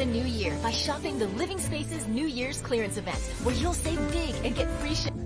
the new year by shopping the Living Spaces New Year's clearance event, where you'll save big and get free shipping.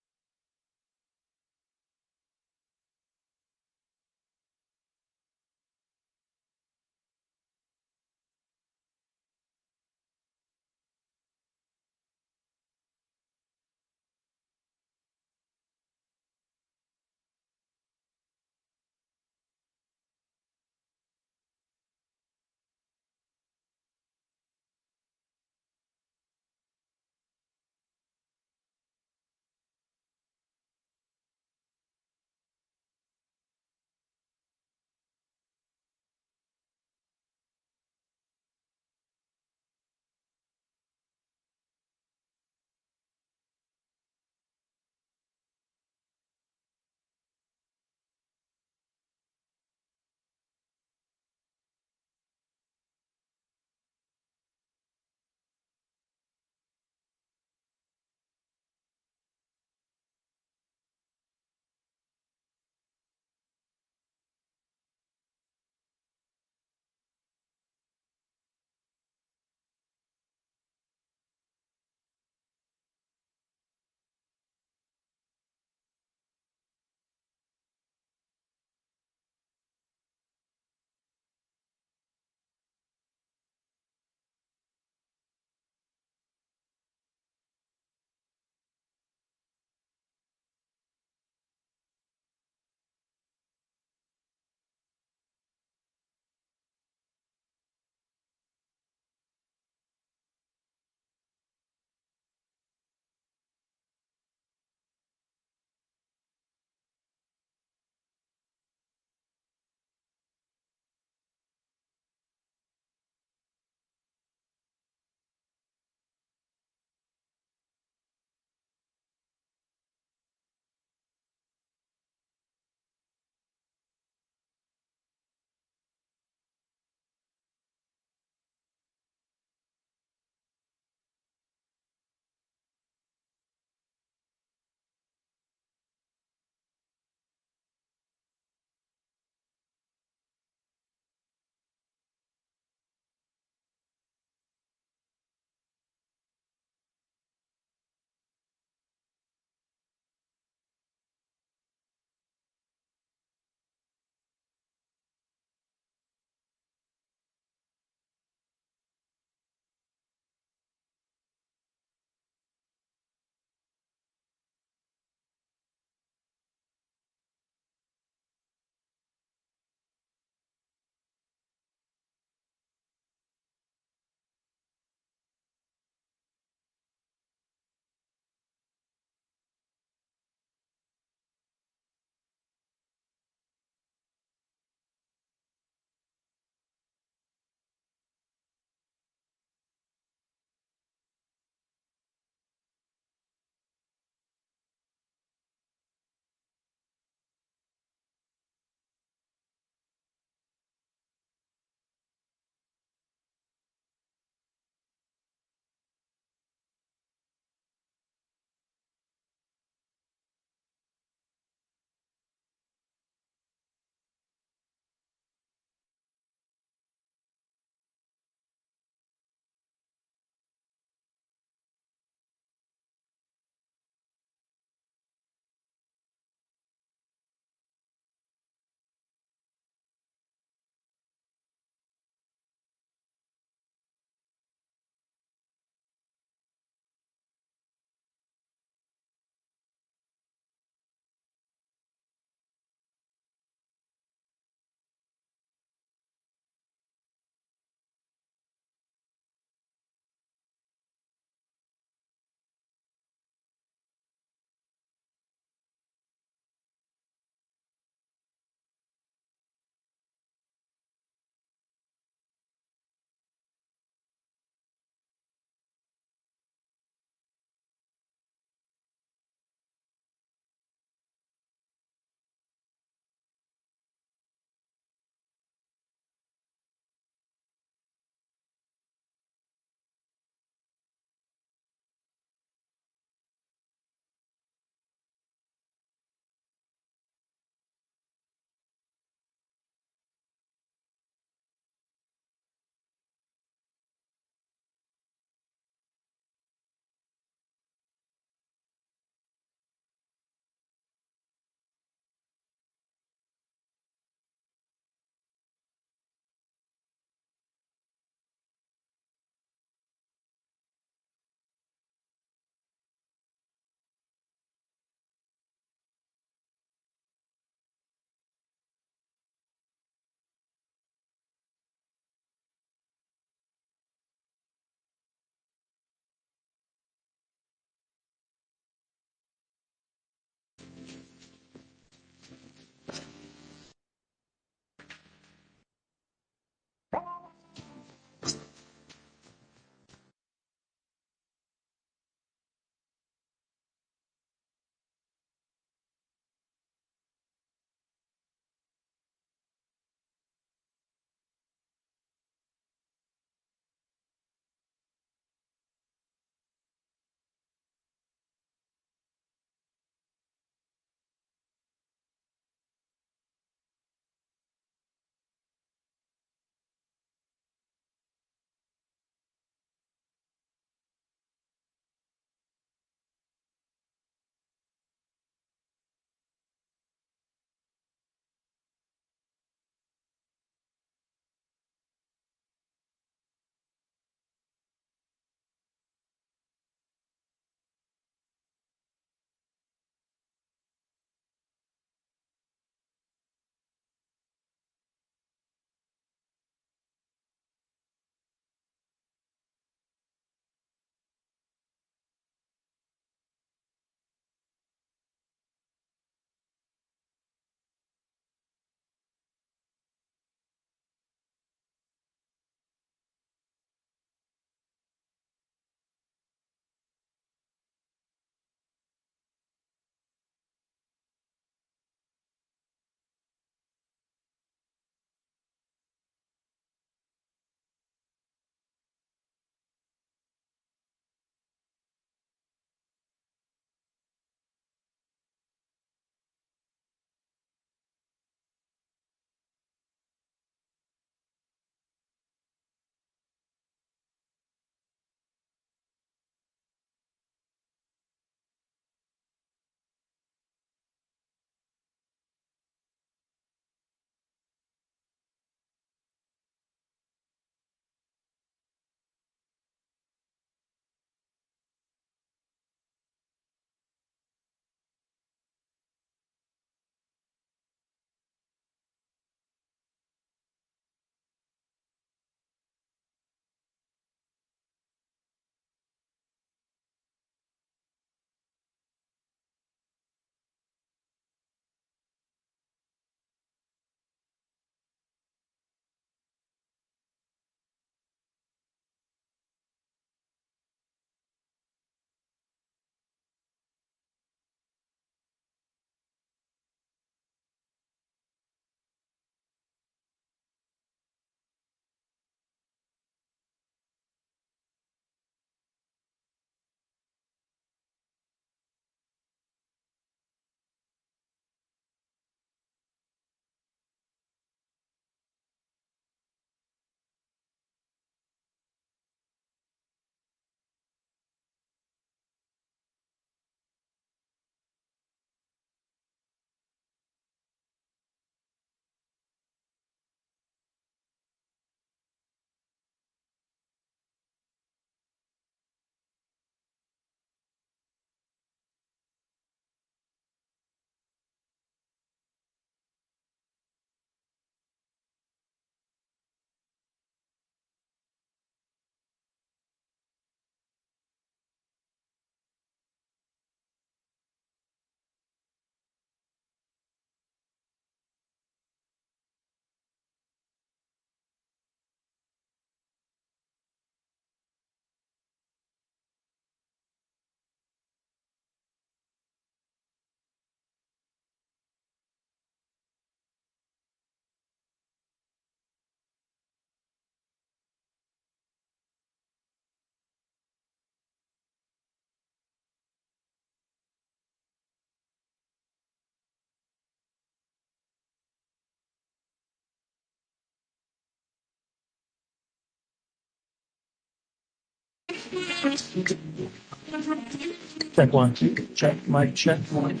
Check one, two. Check, mic check one.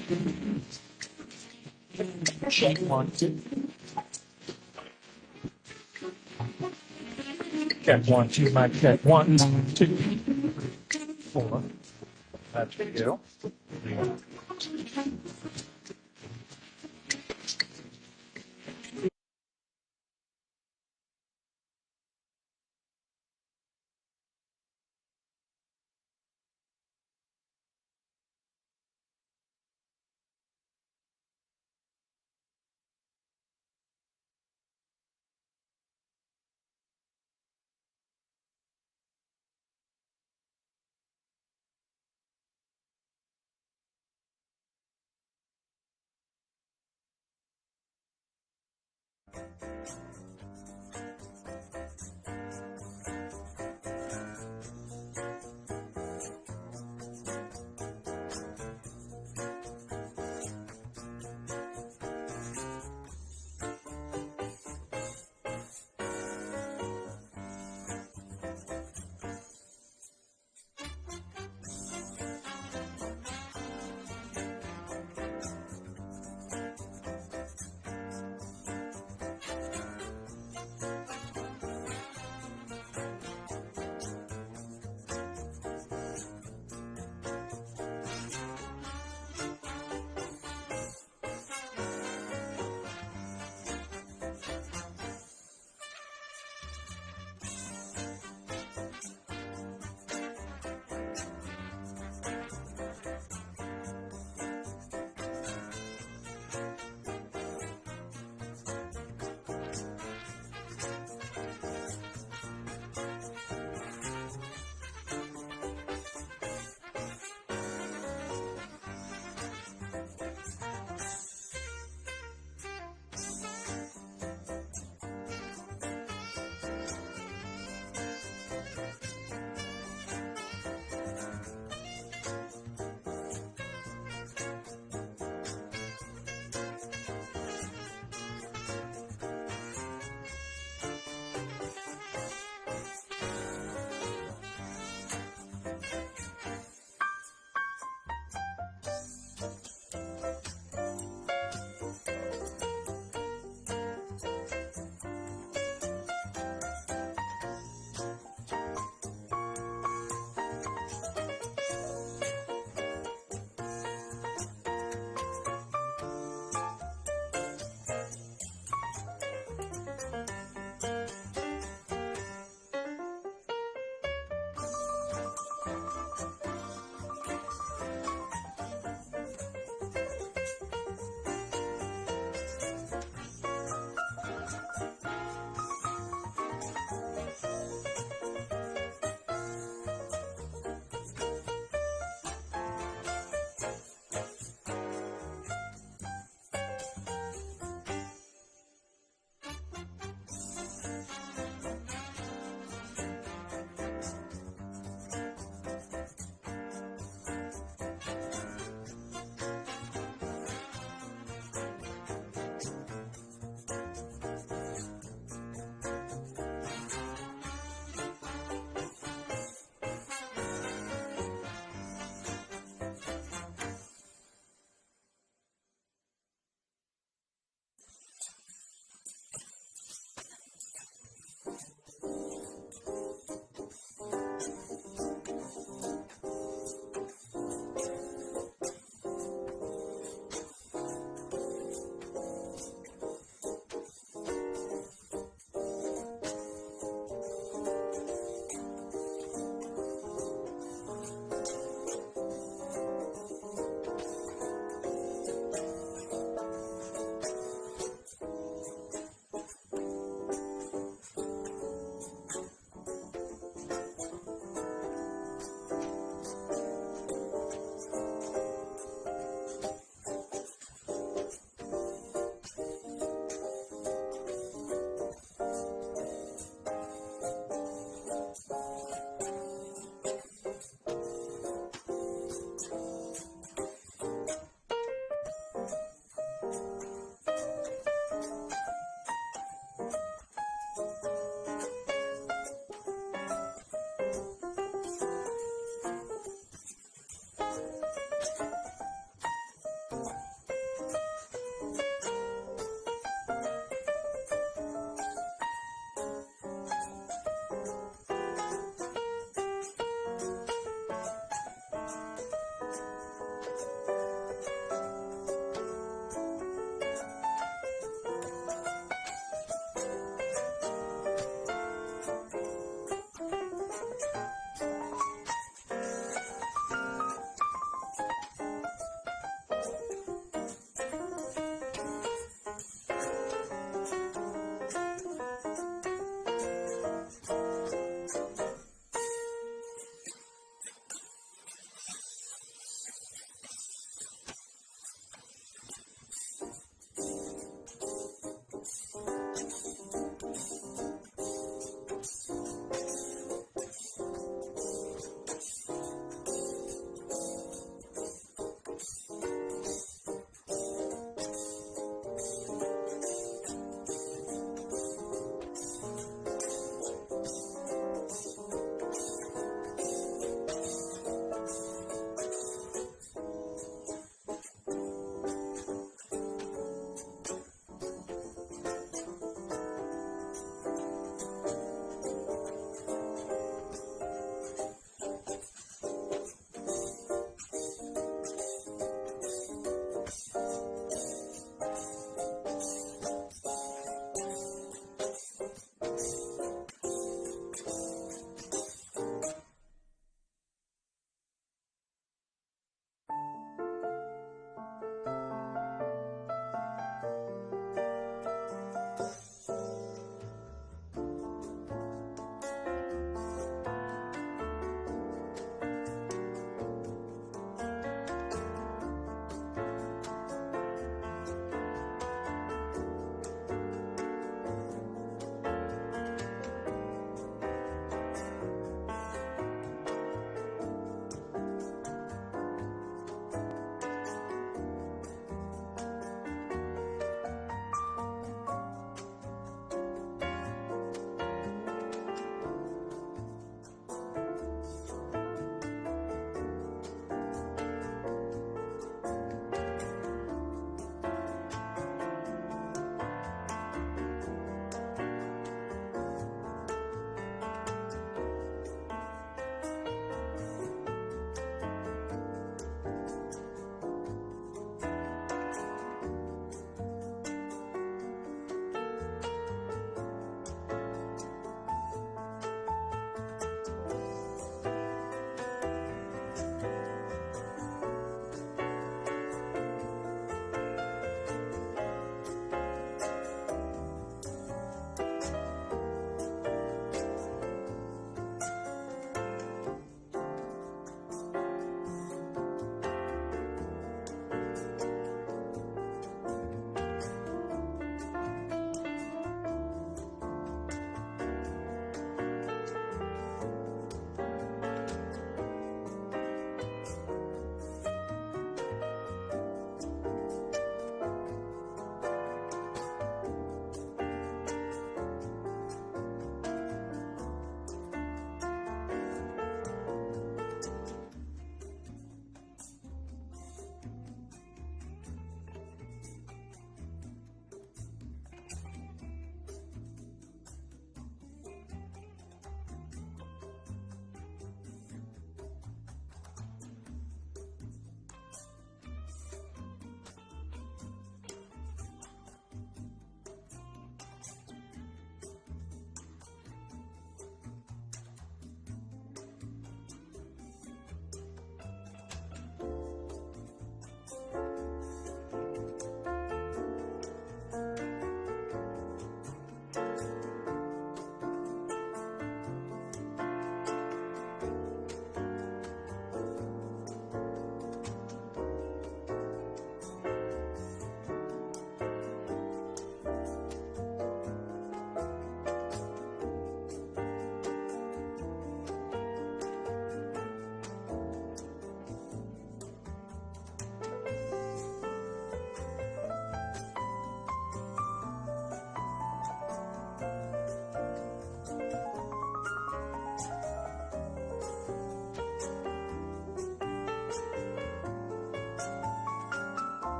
Check one, two. Check one, two, mic check one, two, 4. That's video.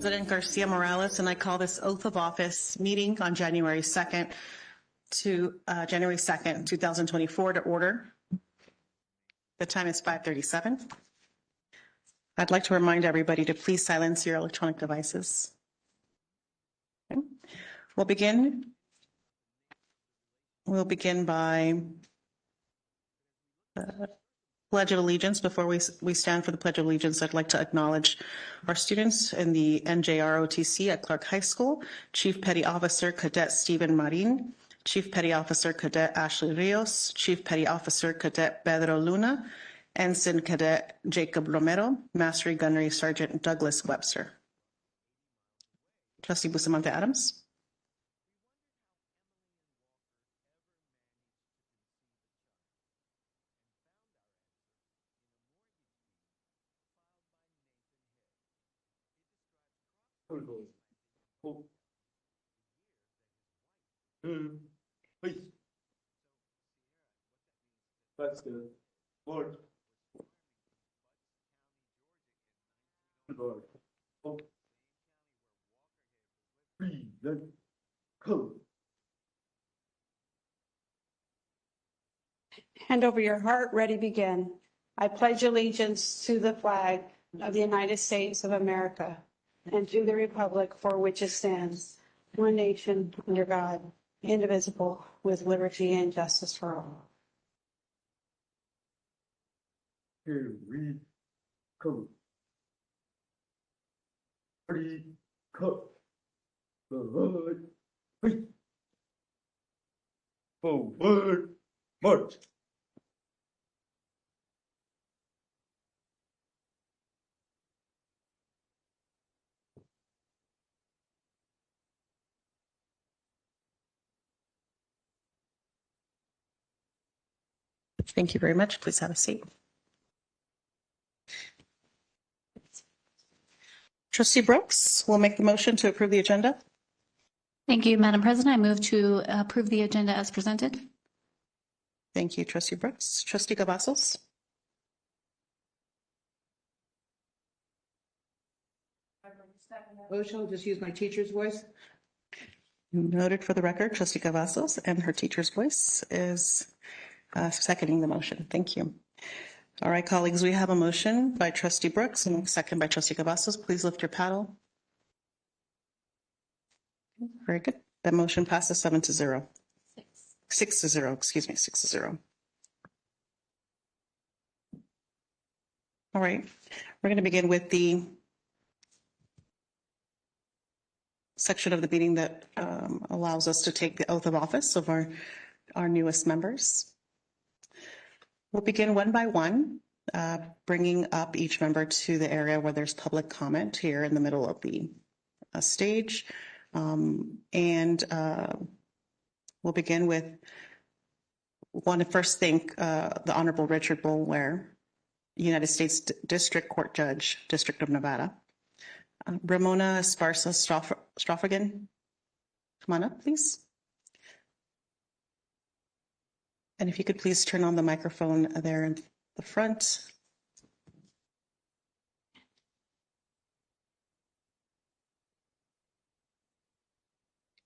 President Garcia Morales, and I call this oath of office meeting on January 2nd, 2024 to order. The time is 5:37. I'd like to remind everybody to please silence your electronic devices. Okay. We'll begin by Pledge of Allegiance. Before we stand for the Pledge of Allegiance, I'd like to acknowledge our students in the NJROTC at Clark High School, Chief Petty Officer Cadet Stephen Marin, Chief Petty Officer Cadet Ashley Rios, Chief Petty Officer Cadet Pedro Luna, Ensign Cadet Jacob Romero, Mastery Gunnery Sergeant Douglas Webster. Trustee Bustamante Adams. That's good. Lord. Lord. Oh. Breathe, then code. Hand over your heart, ready, begin. I pledge allegiance to the flag of the United States of America and to the republic for which it stands, one nation, under God, indivisible, with liberty and justice for all. Here we go. Ready, cut. Forward, wait. Forward, march. Thank you very much. Please have a seat. Trustee Brooks will make the motion to approve the agenda. Thank you, Madam President. I move to approve the agenda as presented. Thank you, Trustee Brooks. Trustee Cavazos. Motion, I'll just use my teacher's voice. Noted for the record, Trustee Cavazos and her teacher's voice is seconding the motion. Thank you. All right, colleagues, we have a motion by Trustee Brooks and a second by Trustee Cavazos. Please lift your paddle. Very good. That motion passes 7-0. 6-0, excuse me, 6-0. All right, we're going to begin with the section of the meeting that allows us to take the oath of office of our newest members. We'll begin one by one, bringing up each member to the area where there's public comment here in the middle of the stage. We'll begin with, want to first thank the Honorable Richard Boulware, United States District Court Judge, District of Nevada. Ramona Esparza Strofagan, come on up, please. And if you could please turn on the microphone there in the front.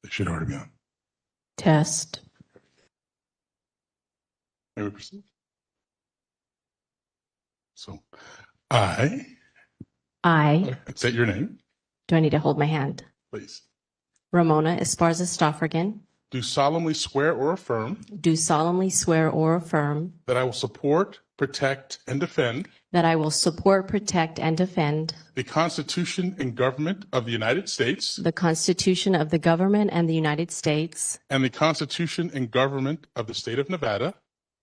They should already be on. Test. May we proceed? So, I state your name, Do I need to hold my hand? please. Ramona Esparza Stoffergen, Do solemnly swear or affirm do solemnly swear or affirm that I will support, protect, and defend that I will support, protect, and defend the Constitution and government of the United States the Constitution of the government and the United States and the Constitution and government of the state of Nevada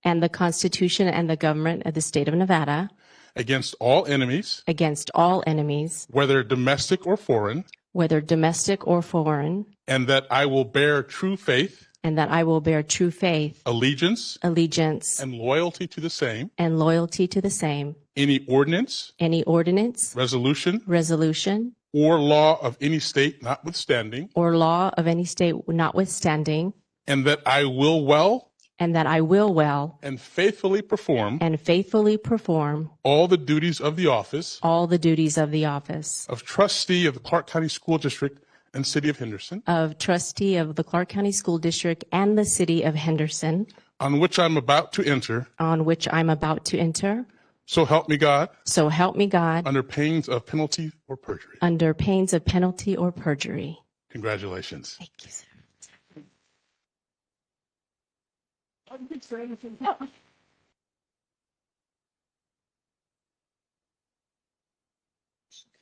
and the Constitution and the government of the state of Nevada against all enemies, against all enemies, whether domestic or foreign, whether domestic or foreign, and that I will bear true faith, and that I will bear true faith, allegiance, allegiance, and loyalty to the same, and loyalty to the same, any ordinance, any ordinance, resolution, resolution, or law of any state notwithstanding, or law of any state notwithstanding, and that I will well and that I will well and faithfully perform and faithfully perform all the duties of the office all the duties of the office of trustee of the Clark County School District and City of Henderson, of trustee of the Clark County School District and the City of Henderson, on which I'm about to enter. on which I'm about to enter. So help me God, So help me God, under pains of penalty or perjury. under pains of penalty or perjury. Congratulations. Thank you, sir.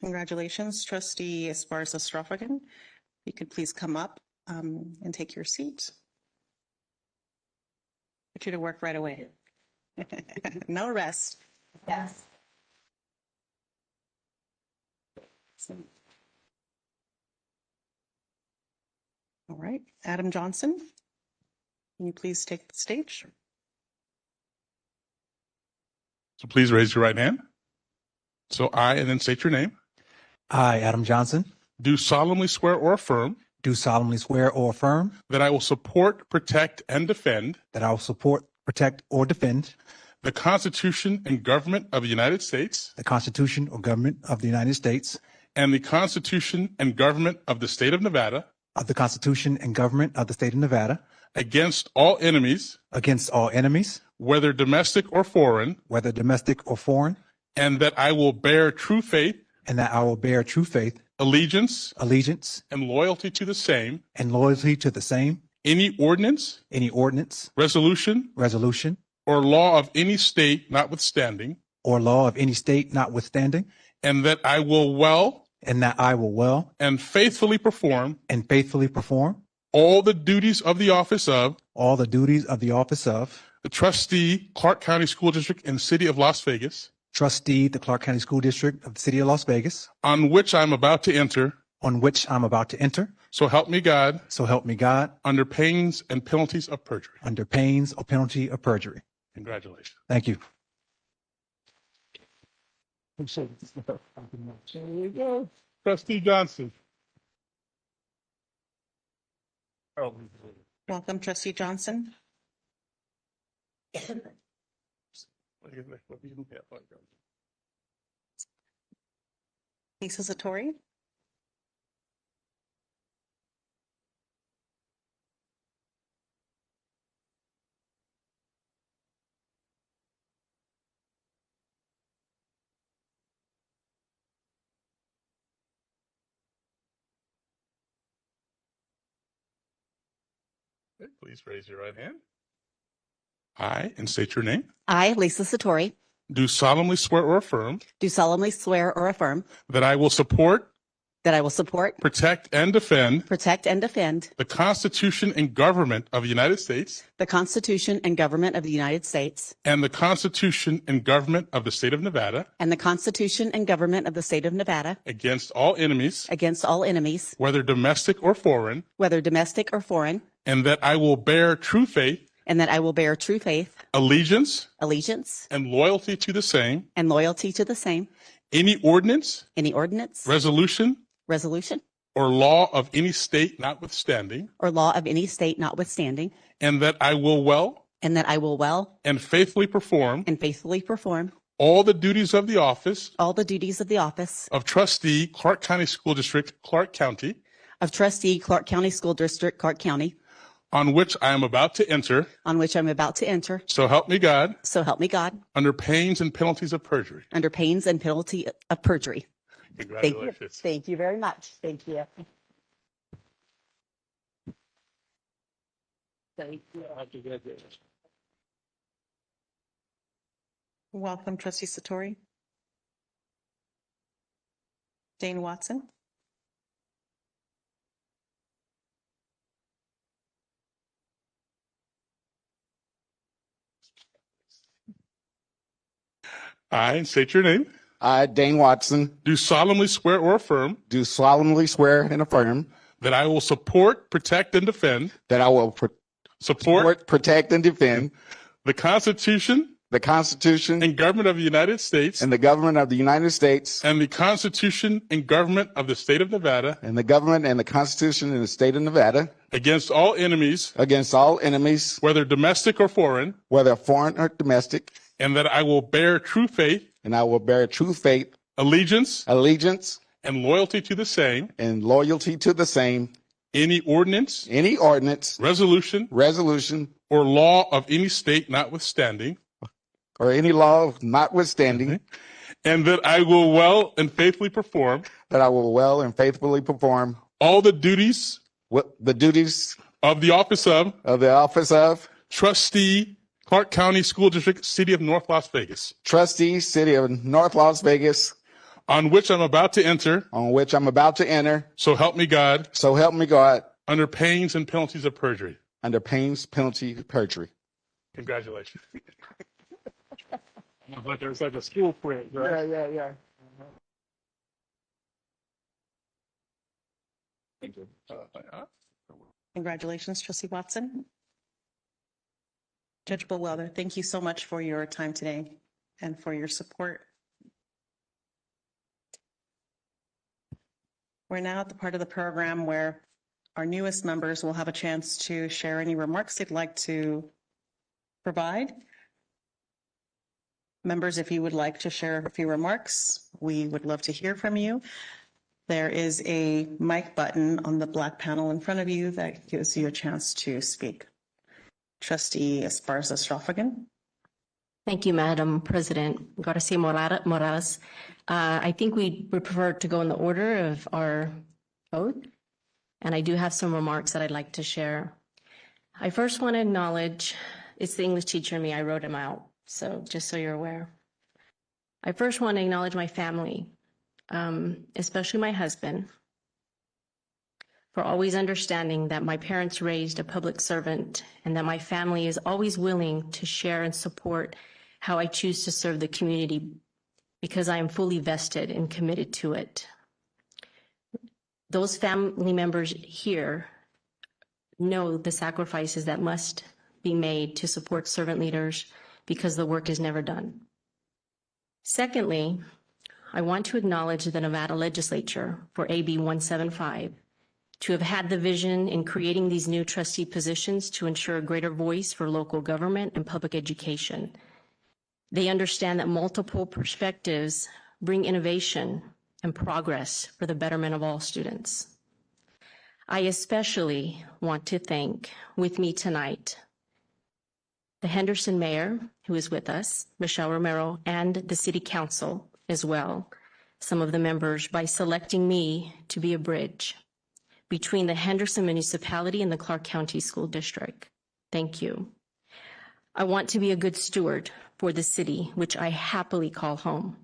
Congratulations, Trustee Esparza Strofagan. You could please come up and take your seat. Get you to work right away. No rest. Yes. All right, Adam Johnson, can you please take the stage? So please raise your right hand. So I, and then state your name, I, Adam Johnson, do solemnly swear or affirm do solemnly swear or affirm that I will support, protect, and defend that I will support, protect, or defend the Constitution and government of the United States the Constitution or government of the United States, and the Constitution and government of the state of Nevada of the Constitution and government of the state of Nevada, against all enemies, against all enemies, whether domestic or foreign, whether domestic or foreign, and that I will bear true faith, and that I will bear true faith, allegiance, allegiance, and loyalty to the same, and loyalty to the same, any ordinance, any ordinance, resolution, resolution, or law of any state notwithstanding, or law of any state notwithstanding, and that I will well and that I will well and faithfully perform and faithfully perform all the duties of the office of all the duties of the office of the trustee, Clark County School District and City of Las Vegas, trustee, the Clark County School District of the City of Las Vegas, on which I'm about to enter. on which I'm about to enter. So help me God, So help me God, under pains and penalties of perjury. under pains or penalty of perjury. Congratulations. Thank you. There you go. Trustee Johnson. Welcome, Trustee Johnson. Lisa Satori. Okay, please raise your right hand. I, and state your name, I, Lisa Satori, do solemnly swear or affirm do solemnly swear or affirm that I will support, that I will support, protect, and defend protect, and defend the Constitution and government of the United States the Constitution and government of the United States and the Constitution and government of the state of Nevada and the Constitution and government of the state of Nevada against all enemies, against all enemies, whether domestic or foreign, whether domestic or foreign, and that I will bear true faith, and that I will bear true faith, allegiance, allegiance, and loyalty to the same, and loyalty to the same, any ordinance, any ordinance, resolution, resolution, or law of any state notwithstanding, or law of any state notwithstanding, and that I will well and that I will well and faithfully perform and faithfully perform all the duties of the office all the duties of the office of trustee, Clark County School District, Clark County, of trustee, Clark County School District, Clark County, on which I am about to enter. on which I'm about to enter. So help me God, So help me God, under pains and penalties of perjury. under pains and penalty of perjury. Thank you. Congratulations. Thank you very much. Thank you. Welcome, Trustee Satori. Dane Watson. I, and state your name, I, Dane Watson, do solemnly swear or affirm do solemnly swear and affirm that I will support, protect, and defend that I will support protect, and defend the Constitution the Constitution and government of the United States and the government of the United States and the Constitution and government of the state of Nevada and the government and the Constitution in the state of Nevada against all enemies, against all enemies, whether domestic or foreign, whether foreign or domestic, and that I will bear true faith, and I will bear true faith, allegiance, and loyalty to the same, loyalty to the same, any ordinance, resolution, or law of any state notwithstanding, or any law notwithstanding, and that I will well and faithfully perform all the duties of the office of trustee, Clark County School District, City of North Las Vegas, trustee, City of North Las Vegas, on which I'm about to enter. So help me God. Under pains and penalties of perjury. Congratulations. Like there's like a school quiz, right? Yeah. Congratulations, Trustee Watson. Judge Bullwelder, thank you so much for your time today and for your support. We're now at the part of the program where our newest members will have a chance to share any remarks they'd like to provide. Members, if you would like to share a few remarks, we would love to hear from you. There is a mic button on the black panel in front of you that gives you a chance to speak. Trustee Esparza-Strophagan. Thank you, Madam President. Garcia Morales. I think we would prefer to go in the order of our oath, and I do have some remarks that I'd like to share. I first want to acknowledge, it's the English teacher in me, I wrote them out, so just so you're aware. I first want to acknowledge my family, especially my husband, for always understanding that my parents raised a public servant and that my family is always willing to share and support how I choose to serve the community because I am fully vested and committed to it. Those family members here know the sacrifices that must be made to support servant leaders because the work is never done. Secondly, I want to acknowledge the Nevada legislature for AB 175 to have had the vision in creating these new trustee positions to ensure a greater voice for local government and public education. They understand that multiple perspectives bring innovation and progress for the betterment of all students. I especially want to thank, with me tonight, the Henderson Mayor, who is with us, Michelle Romero, and the City Council as well, some of the members, by selecting me to be a bridge between the Henderson Municipality and the Clark County School District. Thank you. I want to be a good steward for the city, which I happily call home.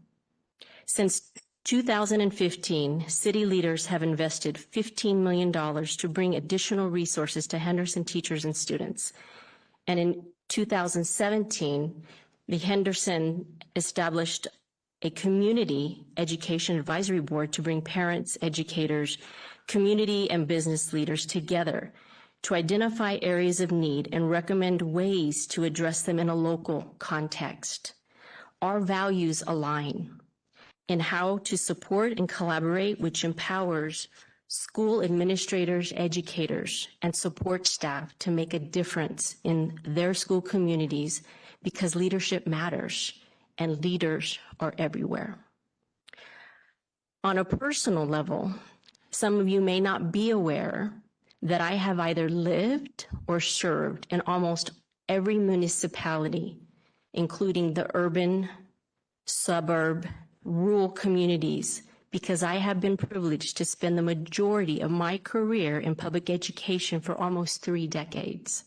Since 2015, city leaders have invested $15 million to bring additional resources to Henderson teachers and students. And in 2017, the Henderson established a community education advisory board to bring parents, educators, community and business leaders together to identify areas of need and recommend ways to address them in a local context. Our values align in how to support and collaborate, which empowers school administrators, educators, and support staff to make a difference in their school communities because leadership matters and leaders are everywhere. On a personal level, some of you may not be aware that I have either lived or served in almost every municipality, including the urban, suburb, rural communities, because I have been privileged to spend the majority of my career in public education for almost 3 decades.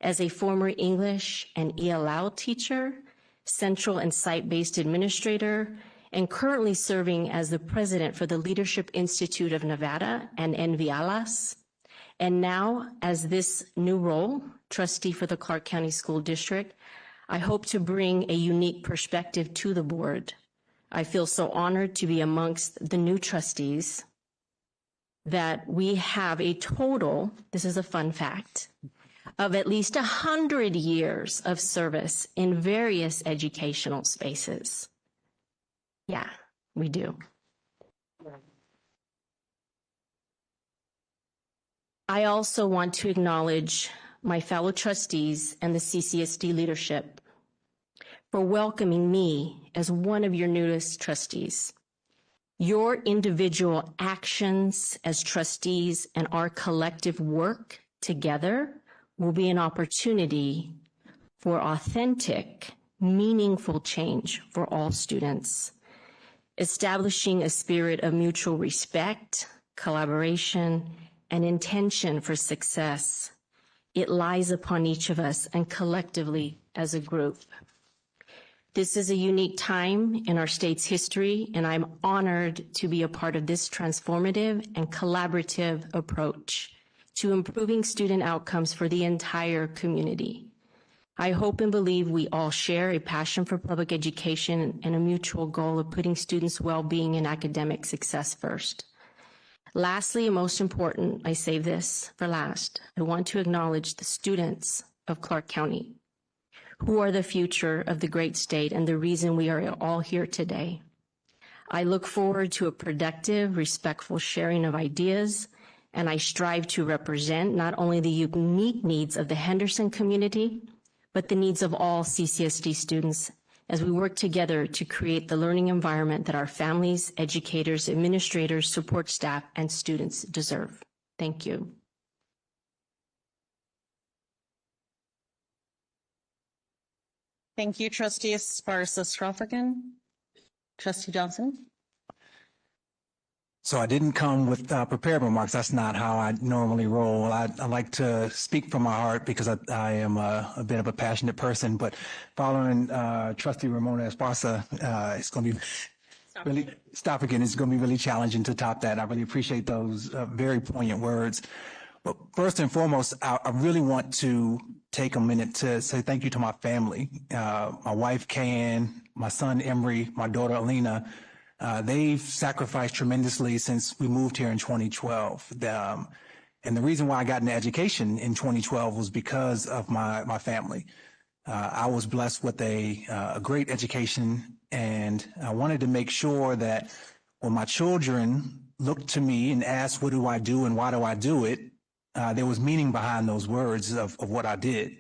As a former English and ELL teacher, central and site-based administrator, and currently serving as the president for the Leadership Institute of Nevada and NVALAS, and now as this new role, trustee for the Clark County School District, I hope to bring a unique perspective to the board. I feel so honored to be amongst the new trustees that we have a total, this is a fun fact, of at least 100 years of service in various educational spaces. Yeah, we do. I also want to acknowledge my fellow trustees and the CCSD leadership for welcoming me as one of your newest trustees. Your individual actions as trustees and our collective work together will be an opportunity for authentic, meaningful change for all students, establishing a spirit of mutual respect, collaboration, and intention for success. It lies upon each of us and collectively as a group. This is a unique time in our state's history, and I'm honored to be a part of this transformative and collaborative approach to improving student outcomes for the entire community. I hope and believe we all share a passion for public education and a mutual goal of putting students' well-being and academic success first. Lastly, and most important, I save this for last, I want to acknowledge the students of Clark County, who are the future of the great state and the reason we are all here today. I look forward to a productive, respectful sharing of ideas, and I strive to represent not only the unique needs of the Henderson community, but the needs of all CCSD students as we work together to create the learning environment that our families, educators, administrators, support staff, and students deserve. Thank you. Thank you, Trustee Esparza-Strophigan. Trustee Johnson. So I didn't come with prepared remarks. That's not how I normally roll. I like to speak from my heart because I am a bit of a passionate person. But following Trustee Ramona Esparza, it's going to be it's going to be really challenging to top that. I really appreciate those very poignant words. But first and foremost, I really want to take a minute to say thank you to my family, my wife, Kayanne, my son, Emery, my daughter, Alina. They've sacrificed tremendously since we moved here in 2012. And the reason why I got into education in 2012 was because of my family. I was blessed with a great education, and I wanted to make sure that when my children looked to me and asked, what do I do and why do I do it? There was meaning behind those words of what I did.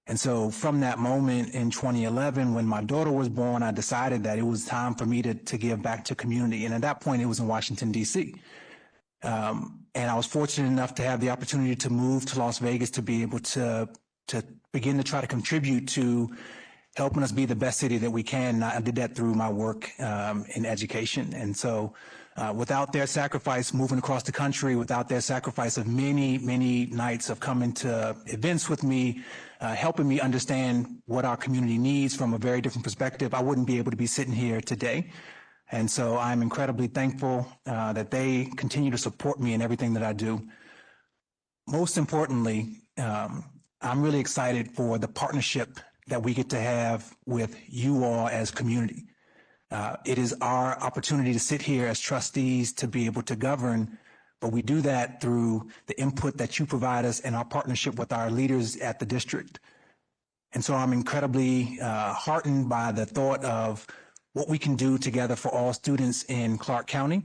And so from that moment in 2011, when my daughter was born, I decided that it was time for me to give back to community. And at that point, it was in Washington, D.C. And I was fortunate enough to have the opportunity to move to Las Vegas to be able to begin to try to contribute to helping us be the best city that we can. And I did that through my work in education. And so without their sacrifice moving across the country, without their sacrifice of many, many nights of coming to events with me, helping me understand what our community needs from a very different perspective, I wouldn't be able to be sitting here today. And so I'm incredibly thankful that they continue to support me in everything that I do. Most importantly, I'm really excited for the partnership that we get to have with you all as community. It is our opportunity to sit here as trustees to be able to govern, but we do that through the input that you provide us and our partnership with our leaders at the district. And so I'm incredibly heartened by the thought of what we can do together for all students in Clark County,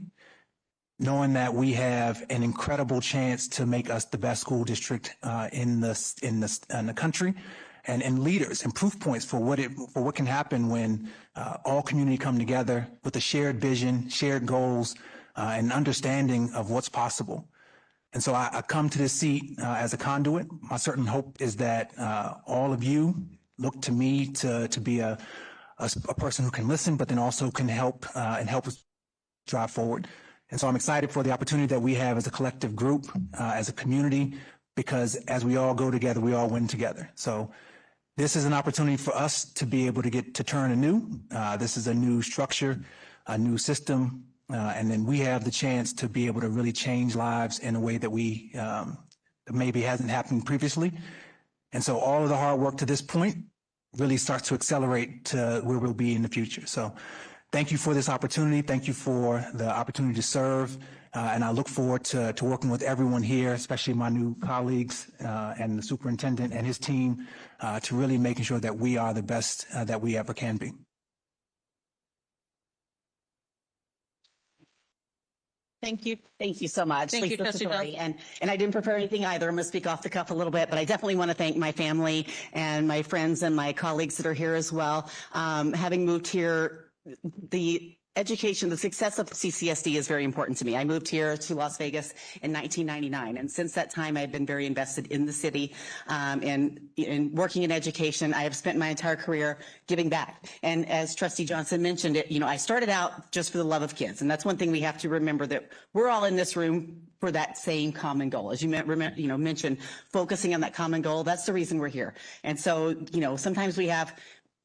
knowing that we have an incredible chance to make us the best school district in the country. And leaders and proof points for what can happen when all community come together with a shared vision, shared goals, and understanding of what's possible. And so I come to this seat as a conduit. My certain hope is that all of you look to me to be a person who can listen, but then also can help and help us drive forward. And so I'm excited for the opportunity that we have as a collective group, as a community, because as we all go together, we all win together. So this is an opportunity for us to be able to get to turn anew. This is a new structure, a new system, and then we have the chance to be able to really change lives in a way that we that maybe hasn't happened previously. And so all of the hard work to this point really starts to accelerate to where we'll be in the future. So thank you for this opportunity. Thank you for the opportunity to serve. And I look forward to working with everyone here, especially my new colleagues and the superintendent and his team, to really making sure that we are the best that we ever can be. Thank you. Thank you so much. Thank you, Lisa Trustee Satori. Johnson. And I didn't prepare anything either. I'm going to speak off the cuff a little bit, but I definitely want to thank my family and my friends and my colleagues that are here as well. Having moved here, the education, the success of CCSD is very important to me. I moved here to Las Vegas in 1999, and since that time, I've been very invested in the city and in working in education. I have spent my entire career giving back. And as Trustee Johnson mentioned, I started out just for the love of kids, and that's one thing we have to remember, that we're all in this room for that same common goal. As you mentioned, focusing on that common goal. That's the reason we're here. And so, sometimes we have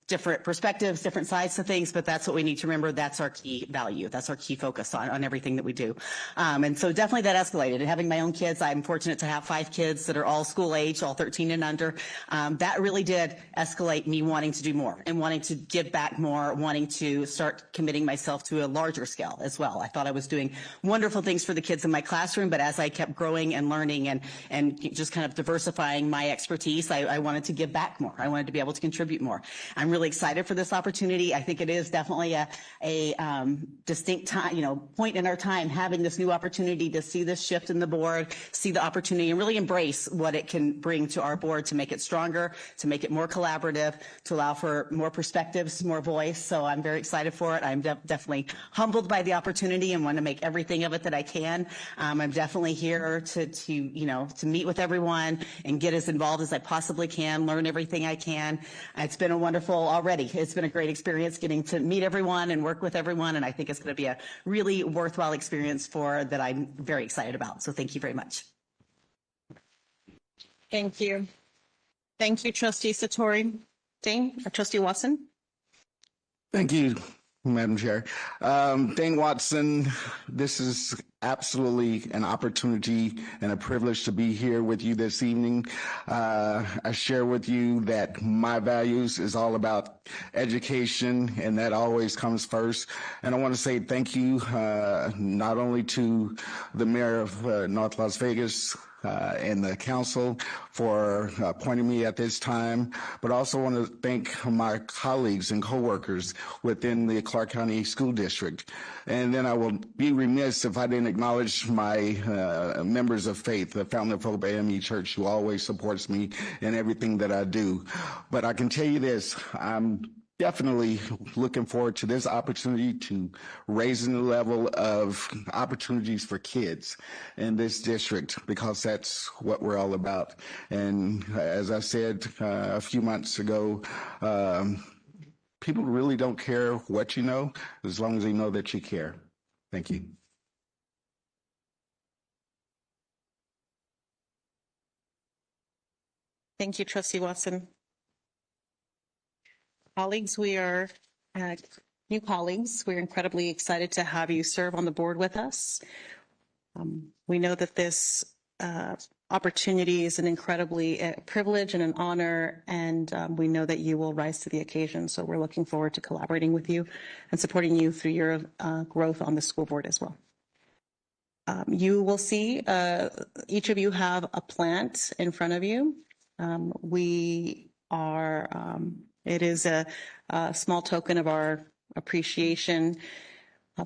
different perspectives, different sides to things, but that's what we need to remember. That's our key value. That's our key focus on everything that we do. And so definitely that escalated. And having my own kids, I'm fortunate to have 5 kids that are all school age, all 13 and under. That really did escalate me wanting to do more and wanting to give back more, wanting to start committing myself to a larger scale as well. I thought I was doing wonderful things for the kids in my classroom, but as I kept growing and learning and just kind of diversifying my expertise, I wanted to give back more. I wanted to be able to contribute more. I'm really excited for this opportunity. I think it is definitely a distinct time, point in our time, having this new opportunity to see this shift in the board, see the opportunity, and really embrace what it can bring to our board to make it stronger, to make it more collaborative, to allow for more perspectives, more voice. So I'm very excited for it. I'm definitely humbled by the opportunity and want to make everything of it that I can. I'm definitely here to meet with everyone and get as involved as I possibly can, learn everything I can. It's been a wonderful already. It's been a great experience getting to meet everyone and work with everyone, and I think it's going to be a really worthwhile experience that I'm very excited about. So thank you very much. Thank you. Thank you, Trustee Satori. Dane, Trustee Watson. Thank you, Madam Chair. Dane Watson, this is absolutely an opportunity and a privilege to be here with you this evening. I share with you that my values is all about education, and that always comes first. And I want to say thank you not only to the mayor of North Las Vegas, and the council for appointing me at this time, but also want to thank my colleagues and coworkers within the Clark County School District. And then I will be remiss if I didn't acknowledge my members of faith, the Fountain of Hope AME Church, who always supports me in everything that I do. But I can tell you this, I'm definitely looking forward to this opportunity to raising the level of opportunities for kids in this district, because that's what we're all about. And as I said a few months ago, people really don't care what you know, as long as they know that you care. Thank you. Thank you, Trustee Watson. Colleagues, we are new colleagues. We're incredibly excited to have you serve on the board with us. We know that this opportunity is an incredibly privilege and an honor, and we know that you will rise to the occasion. So we're looking forward to collaborating with you and supporting you through your growth on the school board as well. You will see each of you have a plant in front of you. It is a small token of our appreciation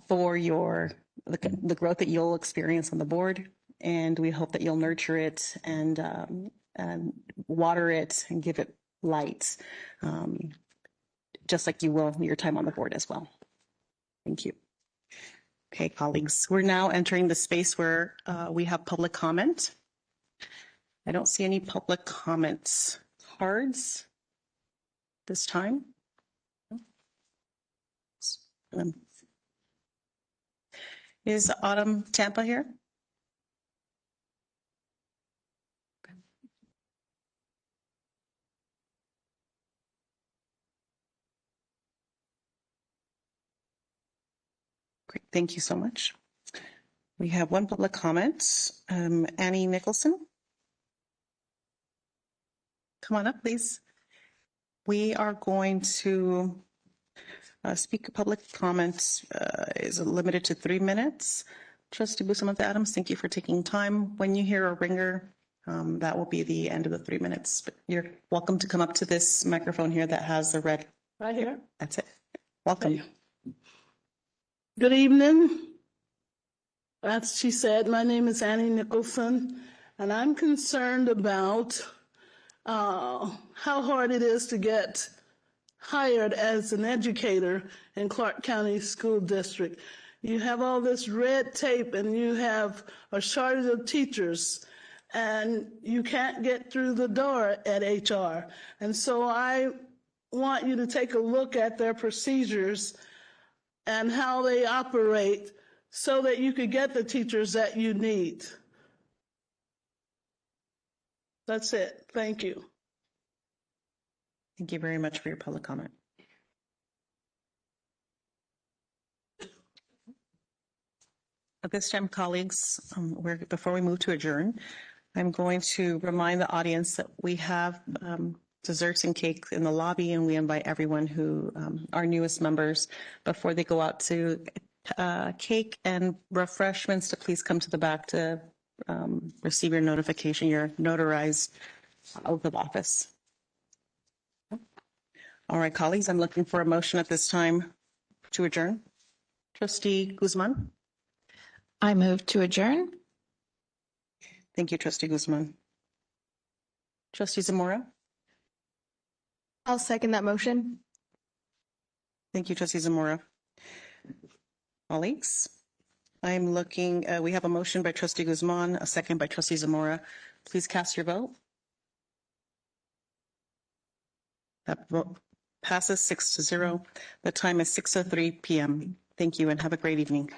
for the growth that you'll experience on the board, and we hope that you'll nurture it and water it and give it light, just like you will your time on the board as well. Thank you. Okay, colleagues, we're now entering the space where we have public comment. I don't see any public comments cards this time. Is Autumn Tampa here? Great, thank you so much. We have one public comment. Annie Nicholson. Come on up, please. We are going to speak public comments is limited to 3 minutes. Trustee Bustamante Adams, thank you for taking time. When you hear a ringer, that will be the end of the 3 minutes. But you're welcome to come up to this microphone here that has the red. Right here. That's it. Welcome. Good evening. As she said, my name is Annie Nicholson, and I'm concerned about how hard it is to get hired as an educator in Clark County School District. You have all this red tape and you have a shortage of teachers and you can't get through the door at HR. And so I want you to take a look at their procedures and how they operate so that you could get the teachers that you need. That's it. Thank you. Thank you very much for your public comment. At this time, colleagues, before we move to adjourn, I'm going to remind the audience that we have desserts and cake in the lobby, and we invite everyone who our newest members, before they go out to cake and refreshments, to please come to the back to receive your notification, your notarized oath of office. All right, colleagues, I'm looking for a motion at this time to adjourn. Trustee Guzman. I move to adjourn. Thank you, Trustee Guzman. Trustee Zamora. I'll second that motion. Thank you, Trustee Zamora. Colleagues, I'm looking, we have a motion by Trustee Guzman, a second by Trustee Zamora. Please cast your vote. That vote passes 6-0. The time is 6:03 p.m. Thank you and have a great evening.